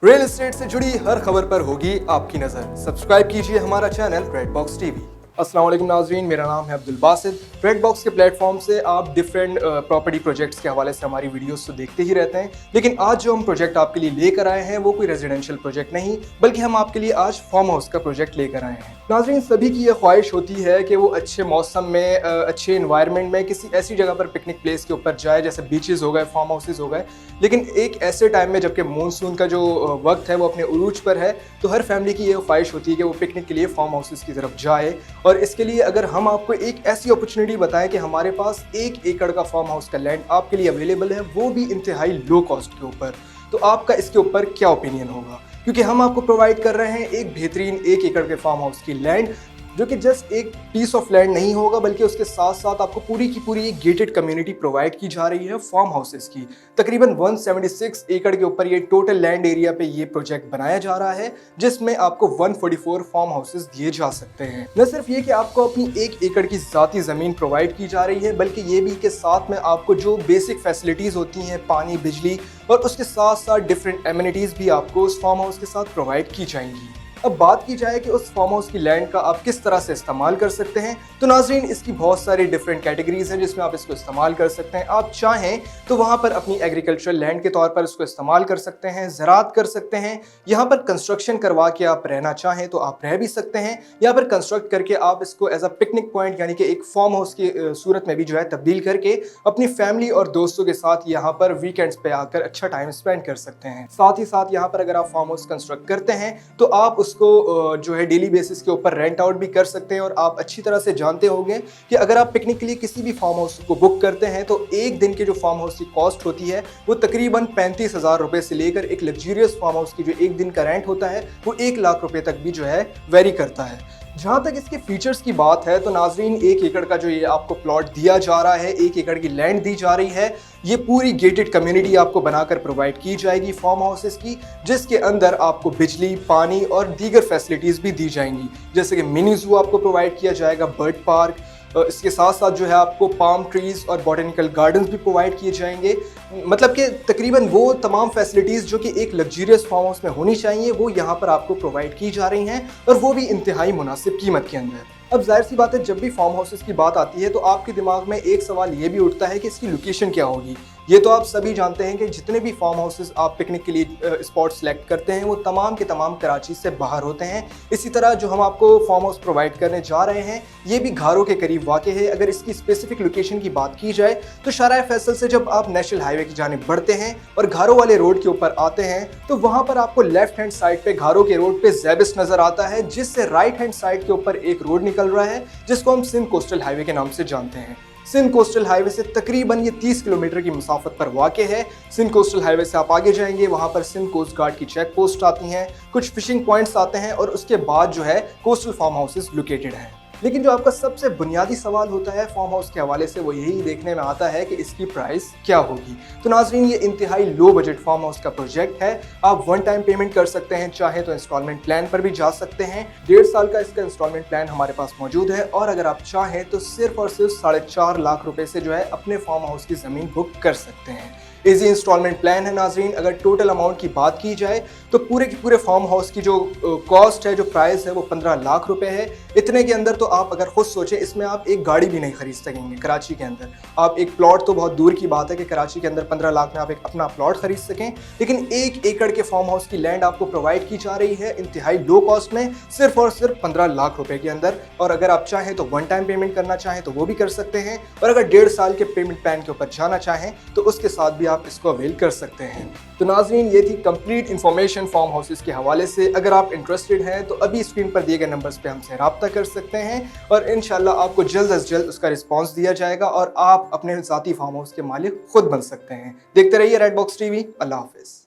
Real estate से जुड़ी हर खबर पर होगी आपकी नजर। सब्सक्राइब कीजिए हमारा चैनल रेड बॉक्स टीवी। अस्सलाम वालेकुम नाज़रीन, मेरा नाम है अब्दुल बासित। रेड बॉक्स के प्लेटफॉर्म से आप डिफरेंट प्रॉपर्टी प्रोजेक्ट्स के हवाले से हमारी वीडियोस तो देखते ही रहते हैं, लेकिन आज जो हम प्रोजेक्ट आपके लिए लेकर आए हैं वो कोई रेजिडेंशियल प्रोजेक्ट नहीं, बल्कि हम आपके लिए आज फार्म हाउस का प्रोजेक्ट लेकर आए हैं। नाज़रीन, सभी की ये ख्वाहिश होती है कि वो अच्छे मौसम में अच्छे इन्वायरमेंट में किसी ऐसी जगह पर पिकनिक प्लेस के ऊपर जाए, जैसे बीचेस हो गए, फार्म हाउसेज हो गए। लेकिन एक ऐसे टाइम में जबकि मानसून का जो वक्त है वो अपने उरूज पर है, तो हर फैमिली की ये ख्वाहिश होती है कि वो पिकनिक के लिए फार्म हाउसेज की तरफ जाए। और इसके लिए अगर हम आपको एक ऐसी अपॉर्चुनिटी बताएं कि हमारे पास 1 एकड़ का फार्म हाउस का लैंड आपके लिए अवेलेबल है, वो भी इंतहाई लो कॉस्ट के ऊपर, तो आपका इसके ऊपर क्या ओपिनियन होगा? क्योंकि हम आपको प्रोवाइड कर रहे हैं एक बेहतरीन 1 एकड़ के फार्म हाउस की लैंड, जो कि जस्ट एक पीस ऑफ लैंड नहीं होगा, बल्कि उसके साथ साथ आपको पूरी की पूरी एक गेटेड कम्युनिटी प्रोवाइड की जा रही है फार्म हाउसेस की। तकरीबन 176 एकड़ के ऊपर ये टोटल लैंड एरिया पे ये प्रोजेक्ट बनाया जा रहा है, जिसमें आपको 144 फार्म हाउसेस दिए जा सकते हैं। न सिर्फ ये कि आपको अपनी 1 एकड़ की ज़ाती ज़मीन प्रोवाइड की जा रही है, बल्कि ये भी के साथ में आपको जो बेसिक फैसिलिटीज़ होती हैं, पानी, बिजली, और उसके साथ साथ डिफरेंट एमिनिटीज़ भी आपको उस फार्म हाउस के साथ प्रोवाइड की जाएंगी। अब बात की जाए कि उस फार्म हाउस की लैंड का आप किस तरह से इस्तेमाल कर सकते हैं, तो नाज़रीन, इसकी बहुत सारी डिफरेंट कैटेगरीज हैं जिसमें आप इसको इस्तेमाल कर सकते हैं। आप चाहें तो वहाँ पर अपनी एग्रीकल्चरल लैंड के तौर पर इसको इस्तेमाल कर सकते हैं, ज़राअत कर सकते हैं। यहाँ पर कंस्ट्रक्शन करवा के आप रहना चाहें तो आप रह भी सकते हैं, या फिर कंस्ट्रक्ट करके आप इसको एज अ पिकनिक पॉइंट यानी कि एक फार्म हाउस की सूरत में भी जो है तब्दील करके अपनी फैमिली और दोस्तों के साथ यहाँ पर वीकेंड्स पे आकर अच्छा टाइम स्पेंड कर सकते हैं। साथ ही साथ यहाँ पर अगर आप फार्म हाउस कंस्ट्रक्ट करते हैं तो आप उसको जो है डेली बेसिस के ऊपर रेंट आउट भी कर सकते हैं। और आप अच्छी तरह से जानते होंगे कि अगर आप पिकनिक के लिए किसी भी फार्म हाउस को बुक करते हैं तो एक दिन के जो फार्म हाउस की कॉस्ट होती है वो तकरीबन 35,000 रुपए से लेकर एक लग्जूरियस फार्म हाउस की जो एक दिन का रेंट होता है वो 1 लाख रुपए तक भी जो है वेरी करता है। जहाँ तक इसके फीचर्स की बात है तो नाजरीन, 1 एकड़ का जो ये आपको प्लॉट दिया जा रहा है, 1 एकड़ की लैंड दी जा रही है, ये पूरी गेटेड कम्युनिटी आपको बनाकर प्रोवाइड की जाएगी फार्म हाउसेस की, जिसके अंदर आपको बिजली, पानी और दीगर फैसिलिटीज़ भी दी जाएंगी, जैसे कि मिनी ज़ू आपको प्रोवाइड किया जाएगा, बर्ड पार्क, इसके साथ साथ जो है आपको पाम ट्रीज और बॉटेनिकल गार्डन्स भी प्रोवाइड किए जाएंगे। मतलब कि तकरीबन वो तमाम फैसिलिटीज़ जो कि एक लग्जूरियस फार्म हाउस में होनी चाहिए वो यहाँ पर आपको प्रोवाइड की जा रही हैं, और वो भी इंतहाई मुनासिब कीमत के अंदर। अब जाहिर सी बात है, जब भी फार्म हाउसेस की बात आती है तो आपके दिमाग में एक सवाल ये भी उठता है कि इसकी लोकेशन क्या होगी। ये तो आप सभी जानते हैं कि जितने भी फार्म हाउसेस आप पिकनिक के लिए स्पॉट सेलेक्ट करते हैं वो तमाम के तमाम कराची से बाहर होते हैं। इसी तरह जो हम आपको फार्म हाउस प्रोवाइड करने जा रहे हैं ये भी घारों के करीब वाक़ है। अगर इसकी स्पेसिफिक लोकेशन की बात की जाए तो शाहराह फैसल से जब आप नेशनल हाईवे की जानिब बढ़ते हैं और घारों वाले रोड के ऊपर आते हैं तो वहाँ पर आपको लेफ्ट हैंड साइड पे घारों के रोड पे ज़ेबिस नज़र आता है, जिससे राइट हैंड साइड के ऊपर एक रोड निकल रहा है जिसको हम सिंध कोस्टल हाईवे के नाम से जानते हैं। सिंध कोस्टल हाईवे से तकरीबन ये 30 किलोमीटर की मुसाफत पर वाक़ है। सिंध कोस्टल हाईवे से आप आगे जाएंगे, वहाँ पर सिंध कोस्ट गार्ड की चेक पोस्ट आती हैं, कुछ फिशिंग पॉइंट्स आते हैं, और उसके बाद जो है कोस्टल फार्म हाउसेस लोकेटेड हैं। लेकिन जो आपका सबसे बुनियादी सवाल होता है फार्म हाउस के हवाले से वो यही देखने में आता है कि इसकी प्राइस क्या होगी। तो नाजरीन, ये इंतहाई लो बजट फार्म हाउस का प्रोजेक्ट है। आप वन टाइम पेमेंट कर सकते हैं, चाहे तो इंस्टॉलमेंट प्लान पर भी जा सकते हैं। 1.5 साल का इसका इंस्टॉलमेंट प्लान हमारे पास मौजूद है, और अगर आप चाहें तो सिर्फ और सिर्फ 4.5 लाख रुपए से जो है अपने फार्म हाउस की ज़मीन बुक कर सकते हैं। इजी इंस्टॉलमेंट प्लान है नाजरीन। अगर टोटल अमाउंट की बात की जाए तो पूरे के पूरे फार्म हाउस की जो कॉस्ट है, जो प्राइस है, वो 15 लाख रुपए है। इतने के अंदर तो आप अगर खुद सोचें, इसमें आप एक गाड़ी भी नहीं खरीद सकेंगे कराची के अंदर। आप एक प्लॉट तो बहुत दूर की बात है कि कराची के अंदर 15 लाख में आप एक अपना प्लॉट खरीद सकें, लेकिन 1 एकड़ के फार्म हाउस की लैंड आपको प्रोवाइड की जा रही है इंतहाई लो कॉस्ट में, सिर्फ और सिर्फ 15 लाख रुपए के अंदर। और अगर आप चाहें तो वन टाइम पेमेंट करना चाहें तो वो भी कर सकते हैं, और अगर 1.5 साल के पेमेंट प्लान के ऊपर जाना चाहें तो उसके साथ भी आप इसको अवेल कर सकते हैं। तो नाजरीन, ये थी कंप्लीट इन्फॉर्मेशन फार्म हाउसेस के हवाले से। अगर आप इंटरेस्टेड हैं तो अभी स्क्रीन पर दिए गए नंबर्स पे हमसे रब्ता कर सकते हैं, और इंशाल्लाह आपको जल्द अज जल्द उसका रिस्पांस दिया जाएगा और आप अपने ज़ाती फार्म हाउस के मालिक खुद बन सकते हैं। देखते रहिए रेड बॉक्स टीवी। अल्लाह हाफिज़।